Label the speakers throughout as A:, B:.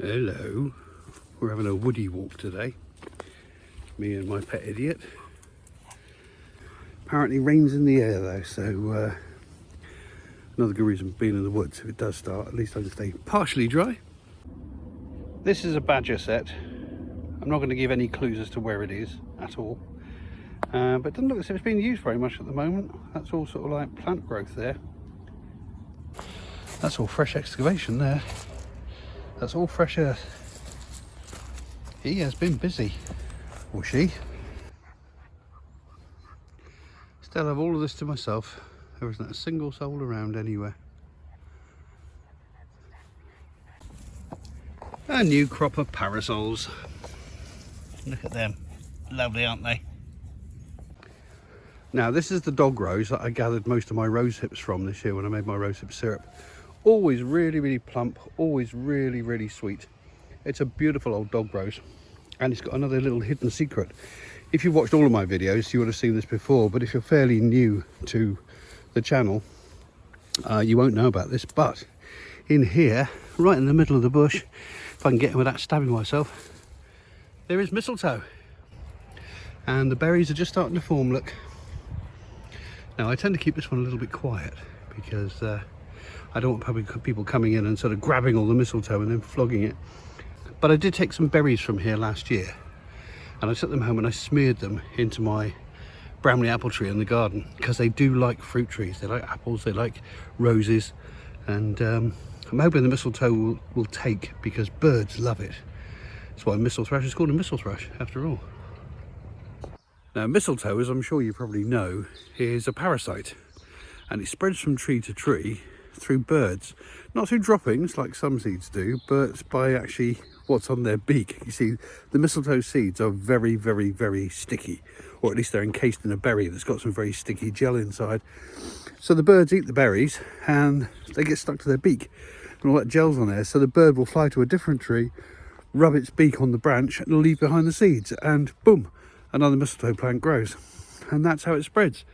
A: Hello. We're having a woody walk today. Me and my pet idiot. Apparently rain's in the air though, so another good reason for being in the woods. If it does start, at least I can stay partially dry. This is a badger set. I'm not going to give any clues as to where it is at all. But it doesn't look as if it's being used very much at the moment. That's all sort of like plant growth there. That's all fresh excavation there. That's all fresh earth. He has been busy, or she. Still have all of this to myself. There isn't a single soul around anywhere. A new crop of parasols. Look at them. Lovely, aren't they? Now this is the dog rose that I gathered most of my rosehips from this year when I made my rosehip syrup. Always really plump, always really sweet. It's a beautiful old dog rose, and it's got another little hidden secret. If you've watched all of my videos, you would have seen this before, but if you're fairly new to the channel, you won't know about this. But in here, right in the middle of the bush, if I can get in without stabbing myself, there is mistletoe, and the berries are just starting to form. Look. Now I tend to keep this one a little bit quiet because I don't want people coming in and sort of grabbing all the mistletoe and then flogging it. But I did take some berries from here last year, and I took them home and I smeared them into my Bramley apple tree in the garden, because they do like fruit trees. They like apples, they like roses, and I'm hoping the mistletoe will take, because birds love it. That's why mistle thrush is called a mistle thrush after all. Now mistletoe, as I'm sure you probably know, is a parasite, and it spreads from tree to tree through birds, not through droppings like some seeds do, but by actually what's on their beak. You see, the mistletoe seeds are very sticky, or at least they're encased in a berry that's got some very sticky gel inside. So the birds eat the berries and they get stuck to their beak, and all that gel's on there, so the bird will fly to a different tree, rub its beak on the branch, and leave behind the seeds, and boom, another mistletoe plant grows. And that's how it spreads.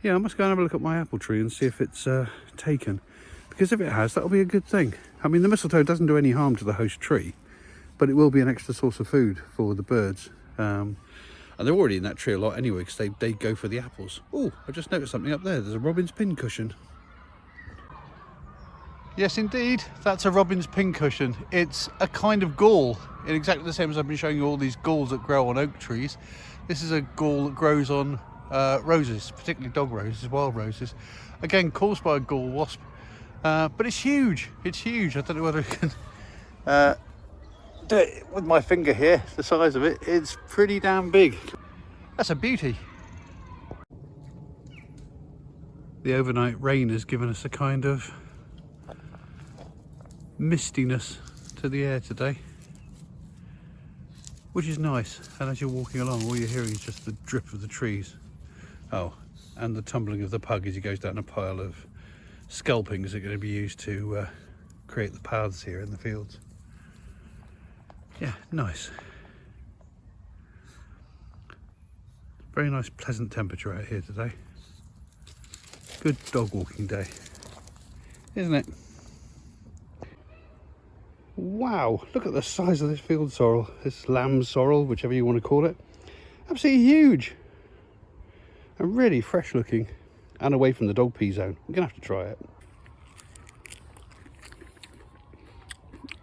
A: Yeah, I must go and have a look at my apple tree and see if it's taken, because if it has, that'll be a good thing. I mean, the mistletoe doesn't do any harm to the host tree, but it will be an extra source of food for the birds. And they're already in that tree a lot anyway, because they go for the apples. Oh, I just noticed something up there. There's a robin's pincushion. Yes, indeed, that's a robin's pincushion. It's a kind of gall, in exactly the same as I've been showing you all these galls that grow on oak trees. This is a gall that grows on roses, particularly dog roses, wild roses. Again, caused by a gall wasp. But it's huge. It's huge. I don't know whether I can do it with my finger here. The size of it, it's pretty damn big. That's a beauty. The overnight rain has given us a kind of mistiness to the air today, which is nice. And as you're walking along, all you're hearing is just the drip of the trees. Oh, and the tumbling of the pug as he goes down a pile of scalpings that are going to be used to create the paths here in the fields. Yeah, nice. Very nice, pleasant temperature out here today. Good dog walking day, isn't it? Wow, look at the size of this field sorrel, this lamb sorrel, whichever you want to call it. Absolutely huge. And really fresh looking, and away from the dog pee zone. I'm gonna have to try it.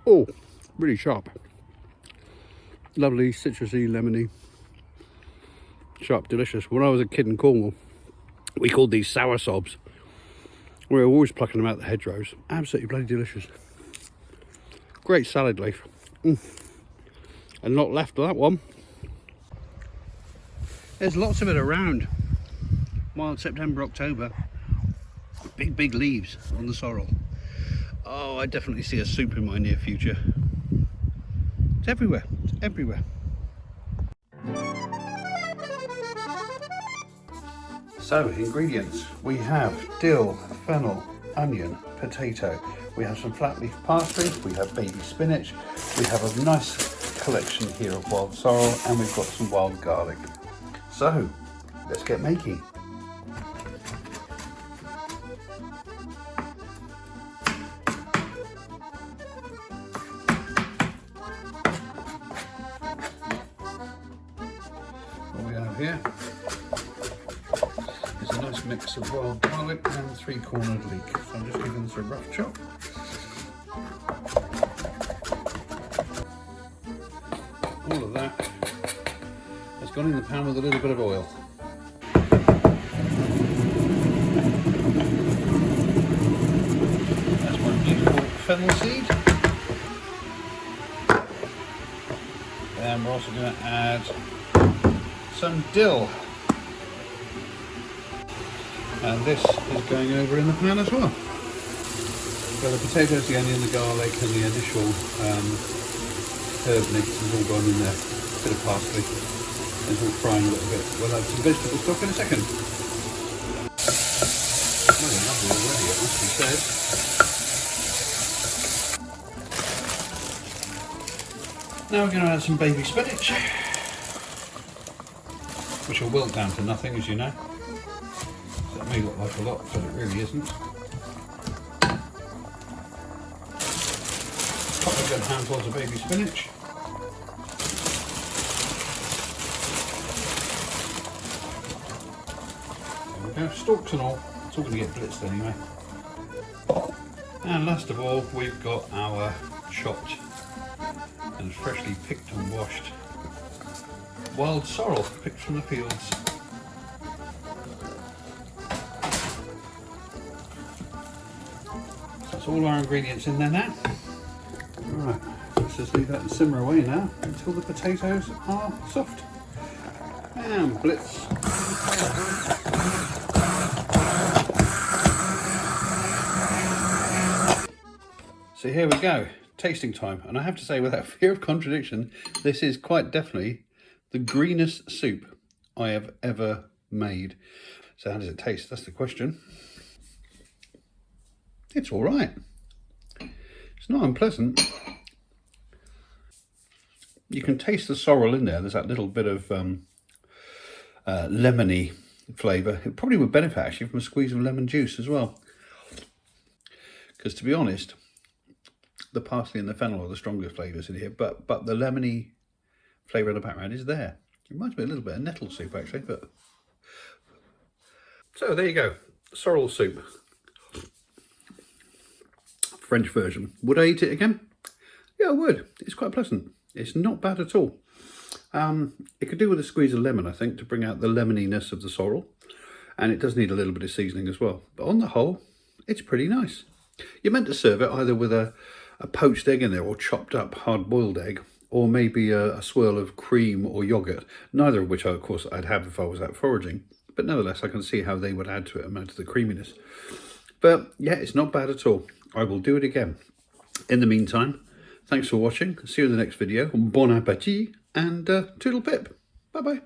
A: Oh, really sharp. Lovely, citrusy, lemony. Sharp, delicious. When I was a kid in Cornwall, we called these sour sobs. We were always plucking them out the hedgerows. Absolutely bloody delicious. Great salad leaf. And not left of that one. There's lots of it around. Mild September, October. Big leaves on the sorrel. Oh, I definitely see a soup in my near future. It's everywhere. It's everywhere. So, ingredients. We have dill, fennel, onion, potato. We have some flat leaf parsley. We have baby spinach. We have a nice collection here of wild sorrel, and we've got some wild garlic. So, let's get making. here is a nice mix of wild garlic and 3-cornered leek. So I'm just giving this a rough chop. All of that has gone in the pan with a little bit of oil. That's my beautiful fennel seed. And we're also going to add some dill. And this is going over in the pan as well. So the potatoes, the onion, the garlic and the initial herb mix has all gone in there. A bit of parsley. It's all frying a little bit. We'll add some vegetable stock in a second. Smelling lovely already, it must be said. Now we're going to add some baby spinach, which will wilt down to nothing, as you know. That may look like a lot, but it really isn't. Couple of good handfuls of baby spinach. There we go, stalks and all. It's all going to get blitzed anyway. And last of all, we've got our chopped and freshly picked and washed wild sorrel picked from the fields. That's all our ingredients in there now. Right, let's just leave that and simmer away now until the potatoes are soft. And blitz. So here we go, tasting time. And I have to say, without fear of contradiction, this is quite definitely the greenest soup I have ever made. So how does it taste? That's the question. It's all right. It's not unpleasant. You can taste the sorrel in there. There's that little bit of lemony flavour. It probably would benefit actually from a squeeze of lemon juice as well. Because to be honest, the parsley and the fennel are the strongest flavours in here, but the lemony flavour in the background is there. It reminds me a little bit of nettle soup actually, but... So there you go, sorrel soup. French version. Would I eat it again? Yeah, I would. It's quite pleasant. It's not bad at all. It could do with a squeeze of lemon, I think, to bring out the lemoniness of the sorrel. And it does need a little bit of seasoning as well. But on the whole, it's pretty nice. You're meant to serve it either with a poached egg in there or chopped up hard-boiled egg, or maybe a swirl of cream or yoghurt, neither of which, of course, I'd have if I was out foraging. But nevertheless, I can see how they would add to it and add to the creaminess. But yeah, it's not bad at all. I will do it again. In the meantime, thanks for watching. See you in the next video. Bon appétit and toodle pip. Bye-bye.